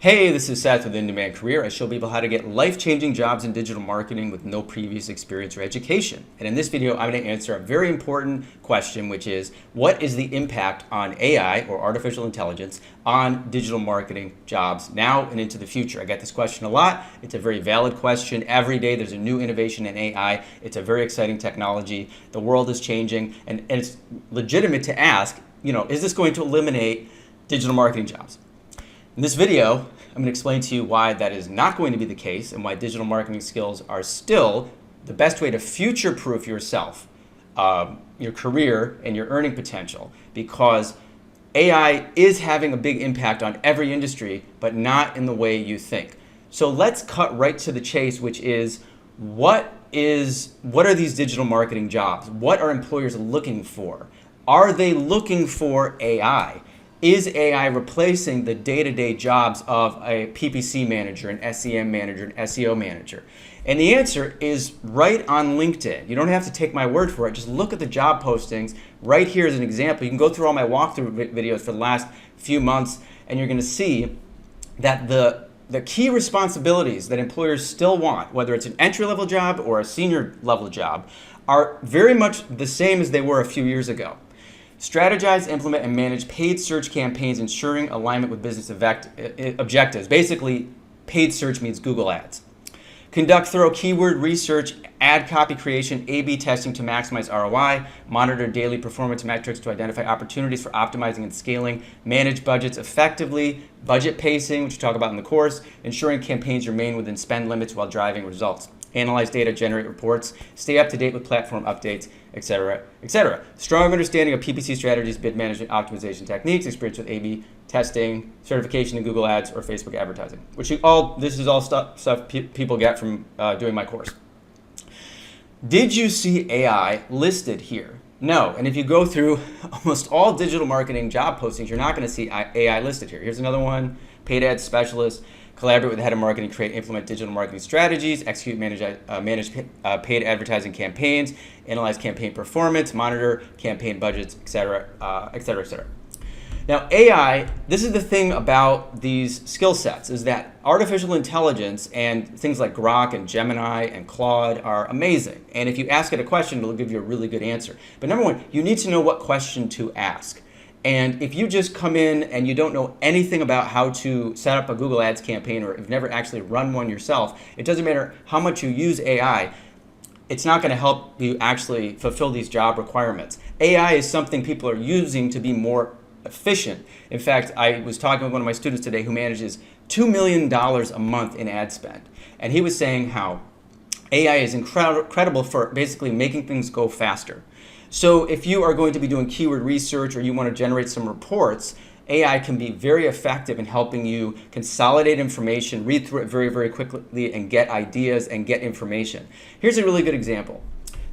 Hey, this is Seth with In-Demand Career. I show people how to get life-changing jobs in digital marketing with no previous experience or education. And in this video, I'm going to answer a very important question, which is, what is the impact on AI or artificial intelligence on digital marketing jobs now and into the future? I get this question a lot. It's a very valid question. Every day there's a new innovation in AI. It's a very exciting technology. The world is changing, and it's legitimate to ask, is this going to eliminate digital marketing jobs? In this video, I'm going to explain to you why that is not going to be the case and why digital marketing skills are still the best way to future-proof yourself, your career, and your earning potential, because AI is having a big impact on every industry, but not in the way you think. So let's cut right to the chase, which is what are these digital marketing jobs? What are employers looking for? Are they looking for AI? Is AI replacing the day-to-day jobs of a PPC manager, an SEM manager, an SEO manager? And the answer is right on LinkedIn. You don't have to take my word for it. Just look at the job postings right here as an example. You can go through all my walkthrough videos for the last few months, and you're going to see that the key responsibilities that employers still want, whether it's an entry-level job or a senior-level job, are very much the same as they were a few years ago. Strategize, implement, and manage paid search campaigns, ensuring alignment with business objectives. Basically, paid search means Google Ads. Conduct thorough keyword research, ad copy creation, A/B testing to maximize ROI, monitor daily performance metrics to identify opportunities for optimizing and scaling, manage budgets effectively, budget pacing, which we talk about in the course, ensuring campaigns remain within spend limits while driving results. Analyze data, generate reports, stay up to date with platform updates, etc., etc. Strong understanding of PPC strategies, bid management, optimization techniques, experience with A/B testing, certification in Google Ads or Facebook advertising, this is all stuff people get from doing my course. Did you see AI listed here? No, and if you go through almost all digital marketing job postings, you're not going to see AI listed here. Here's another one, paid ad specialist. Collaborate with the head of marketing, create, implement digital marketing strategies, execute, manage paid advertising campaigns, analyze campaign performance, monitor campaign budgets, etc., etc., etc. Now, AI, this is the thing about these skill sets, is that artificial intelligence and things like Grok and Gemini and Claude are amazing. And if you ask it a question, it'll give you a really good answer. But number one, you need to know what question to ask. And if you just come in and you don't know anything about how to set up a Google Ads campaign, or have never actually run one yourself, it doesn't matter how much you use AI, it's not going to help you actually fulfill these job requirements. AI is something people are using to be more efficient. In fact, I was talking with one of my students today who manages $2 million a month in ad spend. And he was saying how AI is incredible for basically making things go faster. So if you are going to be doing keyword research or you want to generate some reports, AI can be very effective in helping you consolidate information, read through it very, very quickly, and get ideas and get information. Here's a really good example.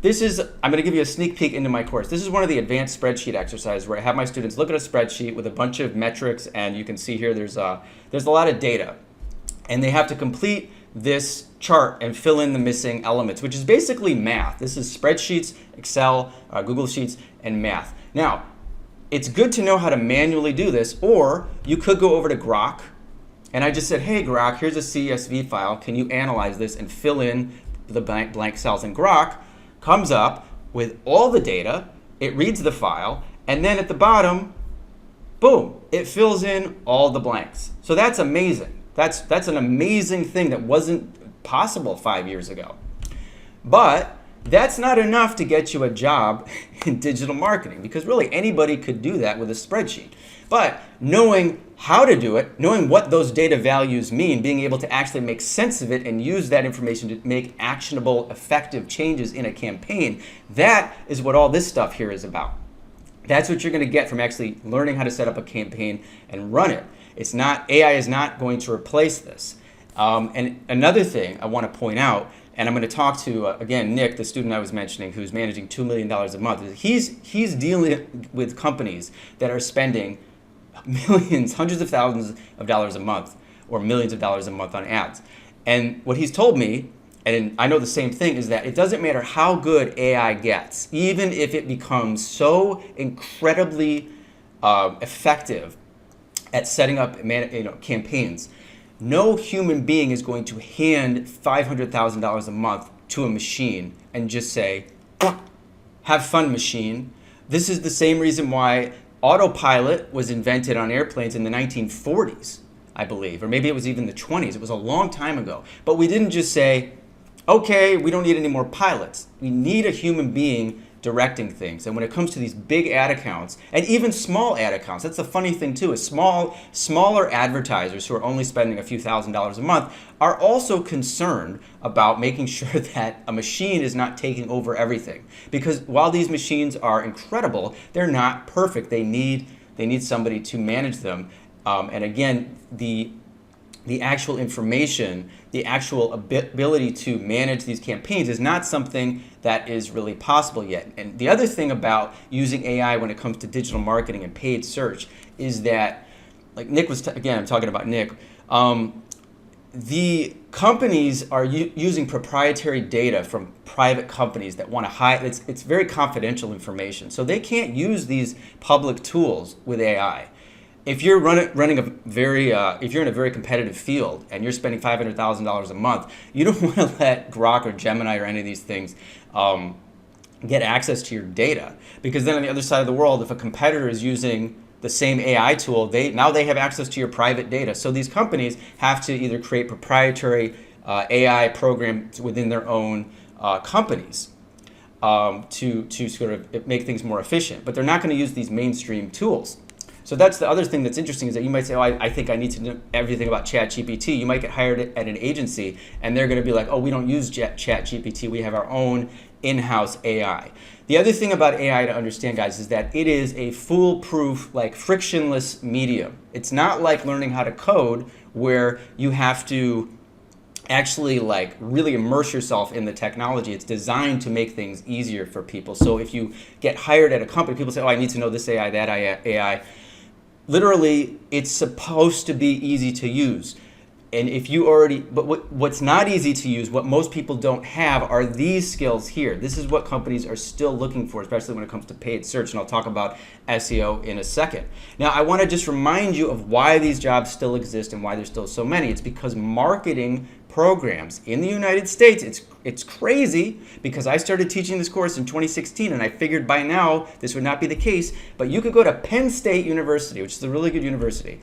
I'm going to give you a sneak peek into my course. This is one of the advanced spreadsheet exercises where I have my students look at a spreadsheet with a bunch of metrics, and you can see here there's a lot of data. And they have to complete this chart and fill in the missing elements, which is basically math. This is spreadsheets, Excel, Google Sheets, and math. Now, it's good to know how to manually do this, or you could go over to Grok, and I just said, hey Grok, here's a CSV file. Can you analyze this and fill in the blank cells? And Grok comes up with all the data, it reads the file, and then at the bottom, boom, it fills in all the blanks. So that's amazing. That's an amazing thing that wasn't possible 5 years ago. But that's not enough to get you a job in digital marketing, because really anybody could do that with a spreadsheet. But knowing how to do it, knowing what those data values mean, being able to actually make sense of it and use that information to make actionable, effective changes in a campaign, that is what all this stuff here is about. That's what you're going to get from actually learning how to set up a campaign and run it. AI is not going to replace this. And another thing I want to point out, and I'm going to talk to, again, Nick, the student I was mentioning, who's managing $2 million a month. He's dealing with companies that are spending millions, hundreds of thousands of dollars a month, or millions of dollars a month on ads. And what he's told me, and I know the same thing, is that it doesn't matter how good AI gets, even if it becomes so incredibly effective at setting up campaigns, No human being is going to hand $500,000 a month to a machine and just say, have fun, machine. This is the same reason why autopilot was invented on airplanes in the 1940s, I believe, or maybe it was even the 20s. It was a long time ago. But we didn't just say, okay, we don't need any more pilots. We need a human being directing things. And when it comes to these big ad accounts, and even small ad accounts, that's the funny thing too, is smaller advertisers who are only spending a few $1,000s a month are also concerned about making sure that a machine is not taking over everything. Because while these machines are incredible, they're not perfect. They need somebody to manage them. And again, the actual information, the actual ability to manage these campaigns is not something that is really possible yet. And the other thing about using AI when it comes to digital marketing and paid search is that, like Nick was, again, I'm talking about Nick, the companies are using proprietary data from private companies that want to hide, it's very confidential information. So they can't use these public tools with AI. If you're running a very, if you're in a very competitive field and you're spending $500,000 a month, you don't want to let Grok or Gemini or any of these things get access to your data, because then on the other side of the world, if a competitor is using the same AI tool, now they have access to your private data. So these companies have to either create proprietary AI programs within their own companies to sort of make things more efficient, but they're not going to use these mainstream tools. So that's the other thing that's interesting, is that you might say, oh, I think I need to know everything about ChatGPT. You might get hired at an agency and they're going to be like, oh, we don't use ChatGPT. We have our own in-house AI. The other thing about AI to understand, guys, is that it is a foolproof, like frictionless medium. It's not like learning how to code where you have to actually like really immerse yourself in the technology. It's designed to make things easier for people. So if you get hired at a company, people say, oh, I need to know this AI, that AI. Literally, it's supposed to be easy to use. And if you already, but what's not easy to use, what most people don't have, are these skills here. This is what companies are still looking for, especially when it comes to paid search. And I'll talk about SEO in a second. Now, I want to just remind you of why these jobs still exist and why there's still so many. It's because marketing programs in the United States, it's crazy, because I started teaching this course in 2016 and I figured by now this would not be the case, but you could go to Penn State University, which is a really good university,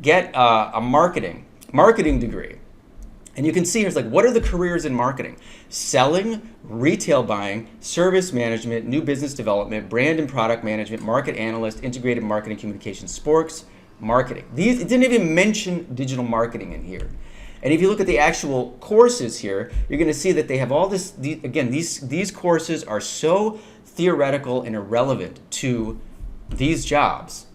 get a marketing degree. And you can see here's like, what are the careers in marketing? Selling, retail buying, service management, new business development, brand and product management, market analyst, integrated marketing, communications, sports, marketing. It didn't even mention digital marketing in here. And if you look at the actual courses here, you're going to see that they have all this, again, these courses are so theoretical and irrelevant to these jobs.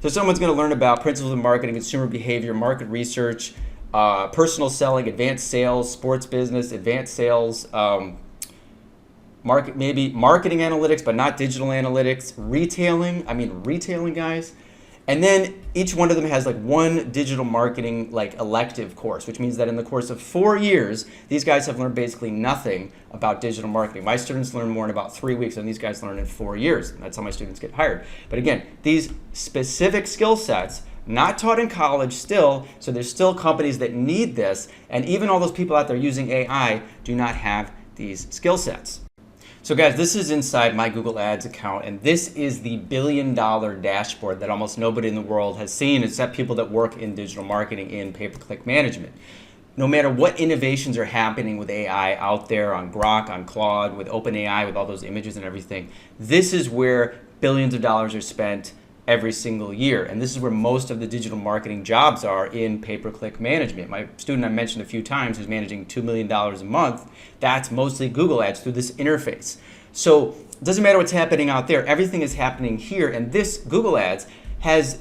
So someone's going to learn about principles of marketing, consumer behavior, market research, personal selling, advanced sales, sports business, advanced sales, maybe marketing analytics, but not digital analytics, retailing, guys. And then each one of them has like one digital marketing like elective course, which means that in the course of 4 years, these guys have learned basically nothing about digital marketing. My students learn more in about 3 weeks, and these guys learn in 4 years. And that's how my students get hired. But again, these specific skill sets, not taught in college still, so there's still companies that need this, and even all those people out there using AI do not have these skill sets. So guys, this is inside my Google Ads account, and this is the billion-dollar dashboard that almost nobody in the world has seen except people that work in digital marketing in pay-per-click management. No matter what innovations are happening with AI out there on Grok, on Claude, with OpenAI, with all those images and everything, this is where billions of dollars are spent every single year. And this is where most of the digital marketing jobs are in pay-per-click management. My student I mentioned a few times who's managing $2 million a month, that's mostly Google Ads through this interface. So it doesn't matter what's happening out there, everything is happening here. And this Google Ads has,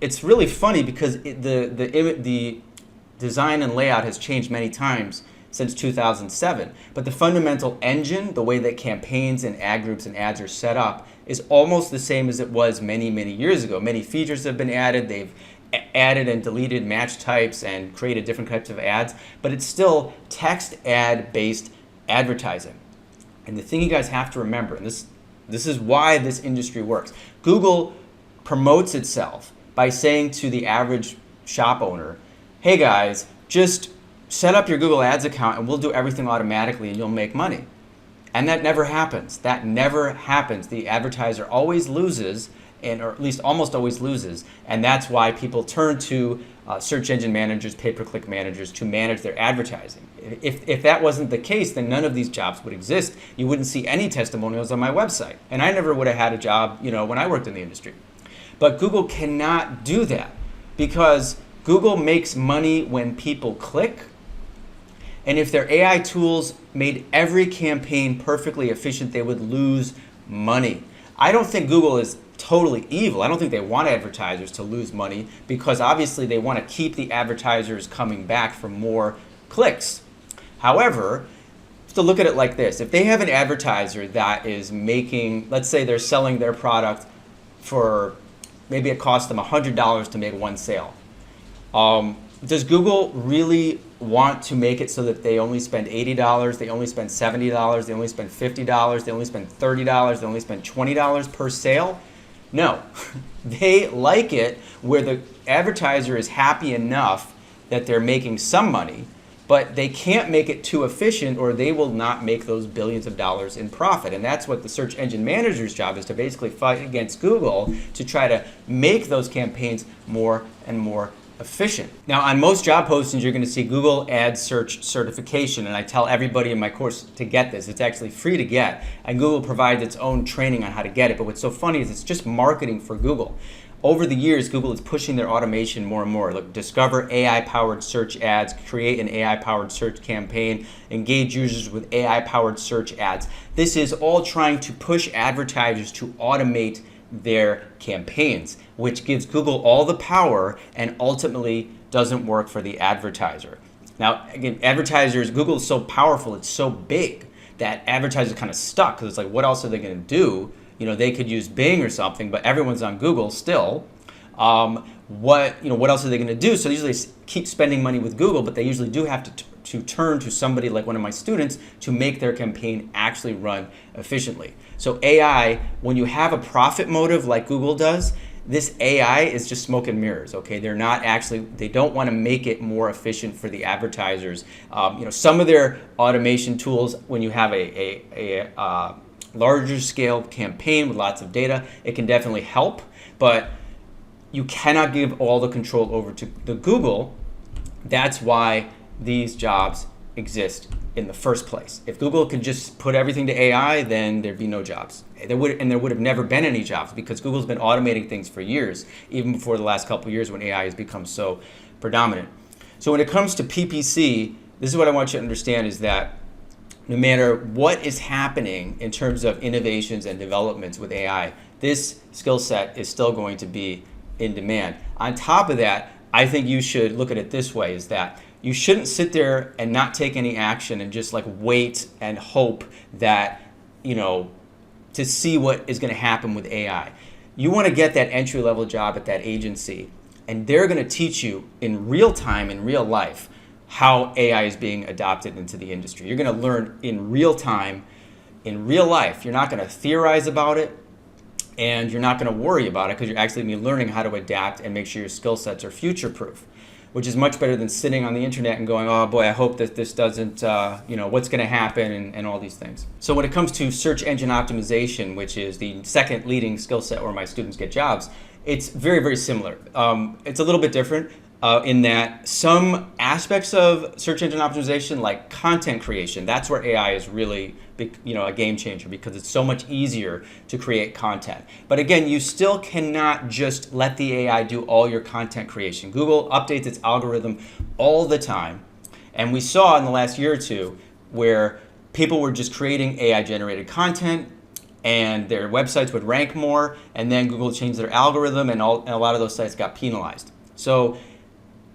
it's really funny because the design and layout has changed many times since 2007. But the fundamental engine, the way that campaigns and ad groups and ads are set up, is almost the same as it was many, many years ago. Many features have been added. They've added and deleted match types and created different types of ads, but it's still text ad-based advertising. And the thing you guys have to remember, and this is why this industry works, Google promotes itself by saying to the average shop owner, hey guys, just set up your Google Ads account and we'll do everything automatically and you'll make money. And that never happens. That never happens. The advertiser always loses, or at least almost always loses. And that's why people turn to search engine managers, pay-per-click managers to manage their advertising. If that wasn't the case, then none of these jobs would exist. You wouldn't see any testimonials on my website. And I never would have had a job, when I worked in the industry. But Google cannot do that because Google makes money when people click. And if their AI tools made every campaign perfectly efficient, they would lose money. I don't think Google is totally evil. I don't think they want advertisers to lose money because obviously they want to keep the advertisers coming back for more clicks. However, to look at it like this, if they have an advertiser that is making, let's say they're selling their product for, maybe it costs them $100 to make one sale. Does Google really want to make it so that they only spend $80, they only spend $70, they only spend $50, they only spend $30, they only spend $20 per sale? No. They like it where the advertiser is happy enough that they're making some money, but they can't make it too efficient or they will not make those billions of dollars in profit. And that's what the search engine manager's job is, to basically fight against Google to try to make those campaigns more and more efficient. Now, on most job postings, you're going to see Google Ads Search certification, and I tell everybody in my course to get this. It's actually free to get, and Google provides its own training on how to get it. But what's so funny is it's just marketing for Google. Over the years, Google is pushing their automation more and more. Look, discover AI-powered search ads, create an AI-powered search campaign, engage users with AI-powered search ads. This is all trying to push advertisers to automate their campaigns, which gives Google all the power and ultimately doesn't work for the advertiser. Now, again, Google is so powerful, it's so big that advertisers are kind of stuck because it's like, what else are they going to do? They could use Bing or something, but everyone's on Google still. What else are they going to do? So they usually keep spending money with Google, but they usually do have to turn to somebody like one of my students to make their campaign actually run efficiently. So AI, when you have a profit motive like Google does, this AI is just smoke and mirrors, okay? They don't want to make it more efficient for the advertisers. Some of their automation tools, when you have a larger scale campaign with lots of data, it can definitely help, but you cannot give all the control over to the Google. That's why these jobs exist in the first place. If Google could just put everything to AI, then there'd be no jobs. There would have never been any jobs because Google's been automating things for years, even before the last couple of years when AI has become so predominant. So when it comes to PPC, this is what I want you to understand is that no matter what is happening in terms of innovations and developments with AI, this skill set is still going to be in demand. On top of that, I think you should look at it this way, is that you shouldn't sit there and not take any action and just like wait and hope that, to see what is going to happen with AI. You want to get that entry-level job at that agency, and they're going to teach you in real time, in real life, how AI is being adopted into the industry. You're going to learn in real time, in real life. You're not going to theorize about it, and you're not going to worry about it because you're actually going to be learning how to adapt and make sure your skill sets are future-proof, which is much better than sitting on the internet and going, oh boy, I hope that this doesn't, what's going to happen and all these things. So when it comes to search engine optimization, which is the second leading skill set where my students get jobs, it's very, very similar. It's a little bit different in that some aspects of search engine optimization, like content creation, that's where AI is really a game changer because it's so much easier to create content. But again, you still cannot just let the AI do all your content creation. Google updates its algorithm all the time. And we saw in the last year or two where people were just creating AI-generated content and their websites would rank more, and then Google changed their algorithm and a lot of those sites got penalized. So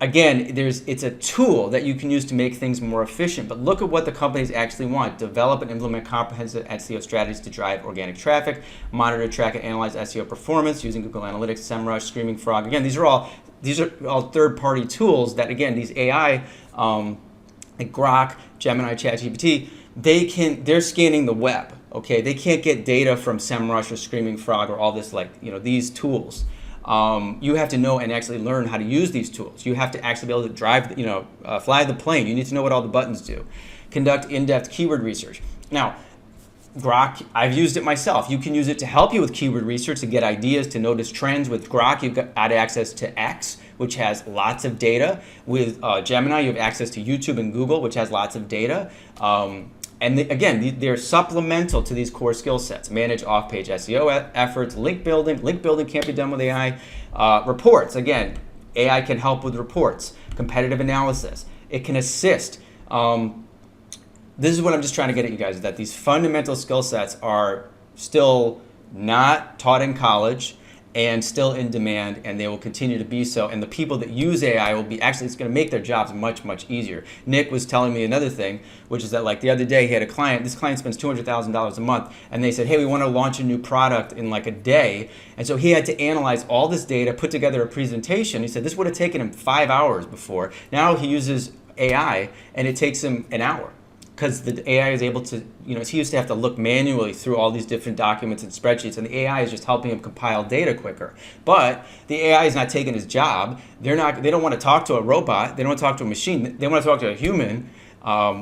again, it's a tool that you can use to make things more efficient, but look at what the companies actually want. Develop and implement comprehensive SEO strategies to drive organic traffic, monitor, track, and analyze SEO performance using Google Analytics, SEMrush, Screaming Frog. Again, these are all third-party tools that, again, these AI, like Grok, Gemini, ChatGPT, they're scanning the web, okay? They can't get data from SEMrush or Screaming Frog or all this, these tools. you have to know and actually learn how to use these tools. You have to actually be able to drive, fly the plane. You need to know what all the buttons do. Conduct in-depth keyword research. Now, Grok, I've used it myself. You can use it to help you with keyword research, to get ideas, to notice trends. With Grok, you've got access to X, which has lots of data. With Gemini, you have access to YouTube and Google, which has lots of data. Again, they're supplemental to these core skill sets. Manage off-page SEO efforts, link building. Link building can't be done with AI. Reports, again, AI can help with reports. Competitive analysis. It can assist. This is what I'm just trying to get at you guys, is that these fundamental skill sets are still not taught in college and still in demand, and they will continue to be so. And the people that use AI will be, actually, it's going to make their jobs much, much easier. Nick was telling me another thing, which is that, like, the other day he had a client, this client spends $200,000 a month, and they said, hey, we want to launch a new product in like a day. And so he had to analyze all this data, put together a presentation. He said this would have taken him 5 hours before. Now he uses AI, and it takes him an hour, because the AI is able to, he used to have to look manually through all these different documents and spreadsheets, and the AI is just helping him compile data quicker. But the AI is not taking his job. They don't want to talk to a robot. They don't want to talk to a machine. They want to talk to a human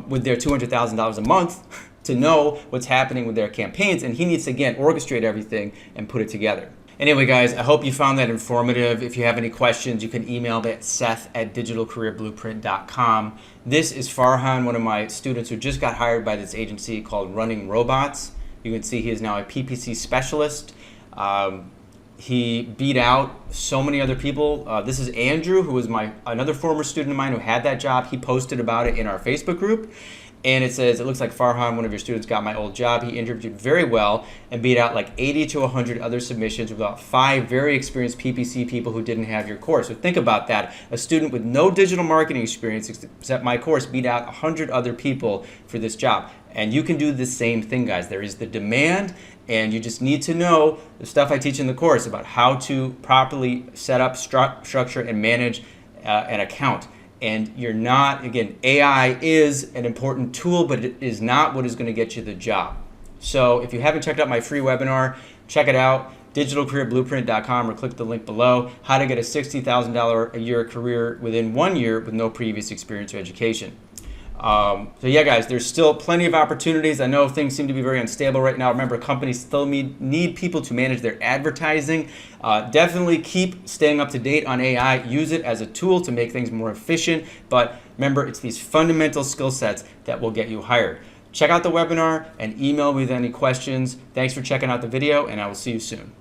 with their $200,000 a month to know what's happening with their campaigns, and he needs to, again, orchestrate everything and put it together. Anyway, guys, I hope you found that informative. If you have any questions, you can email me at seth@digitalcareerblueprint.com. This is Farhan, one of my students who just got hired by this agency called Running Robots. You can see he is now a PPC specialist. He beat out so many other people. This is Andrew, who was another former student of mine who had that job. He posted about it in our Facebook group. And it says, it looks like Farhan, one of your students, got my old job. He interviewed very well and beat out like 80 to 100 other submissions with about 5 very experienced PPC people who didn't have your course. So think about that. A student with no digital marketing experience except my course beat out 100 other people for this job. And you can do the same thing, guys. There is the demand, and you just need to know the stuff I teach in the course about how to properly set up, structure, and manage an account. And you're not, again, AI is an important tool, but it is not what is going to get you the job. So if you haven't checked out my free webinar, check it out, digitalcareerblueprint.com, or click the link below, how to get a $60,000 a year career within 1 year with no previous experience or education. So yeah, guys, there's still plenty of opportunities. I know things seem to be very unstable right now. Remember, companies still need people to manage their advertising. Definitely keep staying up to date on AI. Use it as a tool to make things more efficient. But remember, it's these fundamental skill sets that will get you hired. Check out the webinar and email me with any questions. Thanks for checking out the video, and I will see you soon.